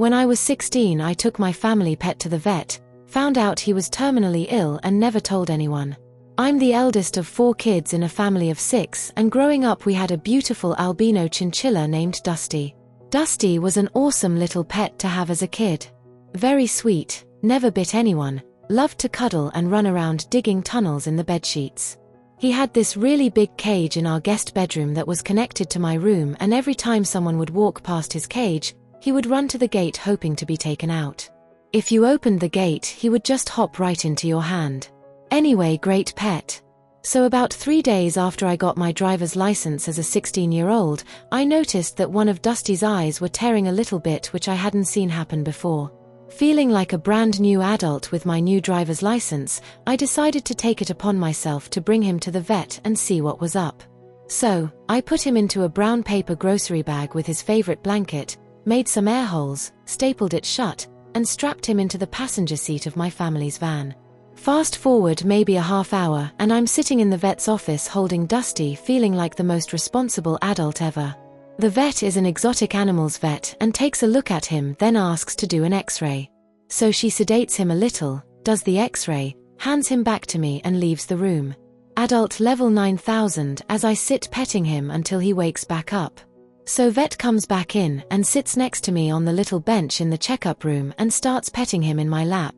When I was 16, I took my family pet to the vet, found out he was terminally ill and never told anyone. I'm the eldest of 4 kids in a family of 6, and growing up we had a beautiful albino chinchilla named Dusty. Dusty was an awesome little pet to have as a kid. Very sweet, never bit anyone, loved to cuddle and run around digging tunnels in the bedsheets. He had this really big cage in our guest bedroom that was connected to my room, and every time someone would walk past his cage, he would run to the gate hoping to be taken out. If you opened the gate, he would just hop right into your hand. Anyway, great pet. So about 3 days after I got my driver's license as a 16-year-old, I noticed that one of Dusty's eyes were tearing a little bit, which I hadn't seen happen before. Feeling like a brand new adult with my new driver's license, I decided to take it upon myself to bring him to the vet and see what was up. So, I put him into a brown paper grocery bag with his favorite blanket, made some air holes, stapled it shut, and strapped him into the passenger seat of my family's van. Fast forward maybe a half hour, and I'm sitting in the vet's office holding Dusty, feeling like the most responsible adult ever. The vet is an exotic animals vet and takes a look at him, then asks to do an x-ray. So she sedates him a little, does the x-ray, hands him back to me and leaves the room. Adult level 9000 as I sit petting him until he wakes back up. So vet comes back in and sits next to me on the little bench in the checkup room and starts petting him in my lap.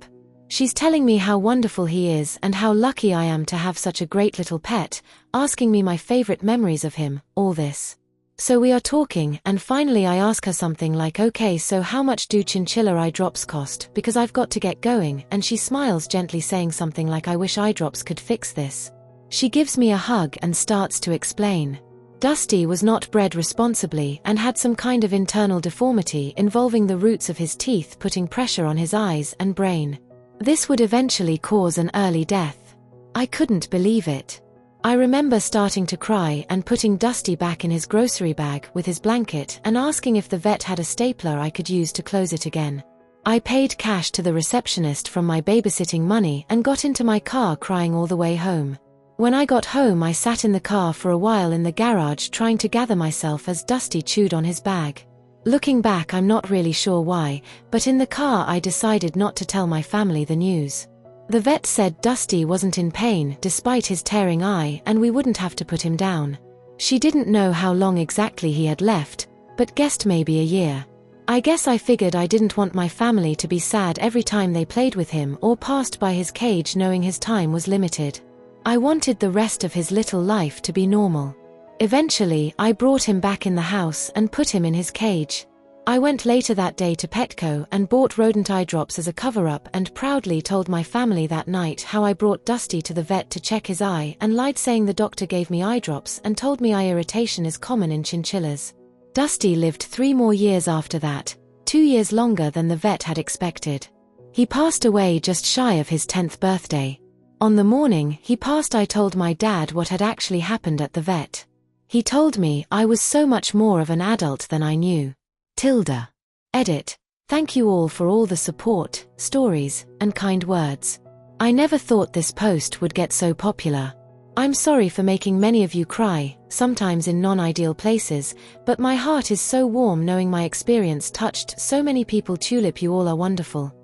She's telling me how wonderful he is and how lucky I am to have such a great little pet, asking me my favorite memories of him, all this. So we are talking, and finally I ask her something like, okay, so how much do chinchilla eye drops cost, because I've got to get going, and she smiles gently saying something like, I wish eye drops could fix this. She gives me a hug and starts to explain. Dusty was not bred responsibly and had some kind of internal deformity involving the roots of his teeth putting pressure on his eyes and brain. This would eventually cause an early death. I couldn't believe it. I remember starting to cry and putting Dusty back in his grocery bag with his blanket and asking if the vet had a stapler I could use to close it again. I paid cash to the receptionist from my babysitting money and got into my car crying all the way home. When I got home, I sat in the car for a while in the garage trying to gather myself as Dusty chewed on his bag. Looking back, I'm not really sure why, but in the car I decided not to tell my family the news. The vet said Dusty wasn't in pain despite his tearing eye and we wouldn't have to put him down. She didn't know how long exactly he had left, but guessed maybe a year. I guess I figured I didn't want my family to be sad every time they played with him or passed by his cage knowing his time was limited. I wanted the rest of his little life to be normal. Eventually, I brought him back in the house and put him in his cage. I went later that day to Petco and bought rodent eye drops as a cover-up and proudly told my family that night how I brought Dusty to the vet to check his eye and lied saying the doctor gave me eye drops and told me eye irritation is common in chinchillas. Dusty lived 3 more years after that, 2 years longer than the vet had expected. He passed away just shy of his 10th birthday. On the morning he passed, I told my dad what had actually happened at the vet. He told me I was so much more of an adult than I knew. Tilda. Edit. Thank you all for all the support, stories, and kind words. I never thought this post would get so popular. I'm sorry for making many of you cry, sometimes in non-ideal places, but my heart is so warm knowing my experience touched so many people. Tulip, you all are wonderful.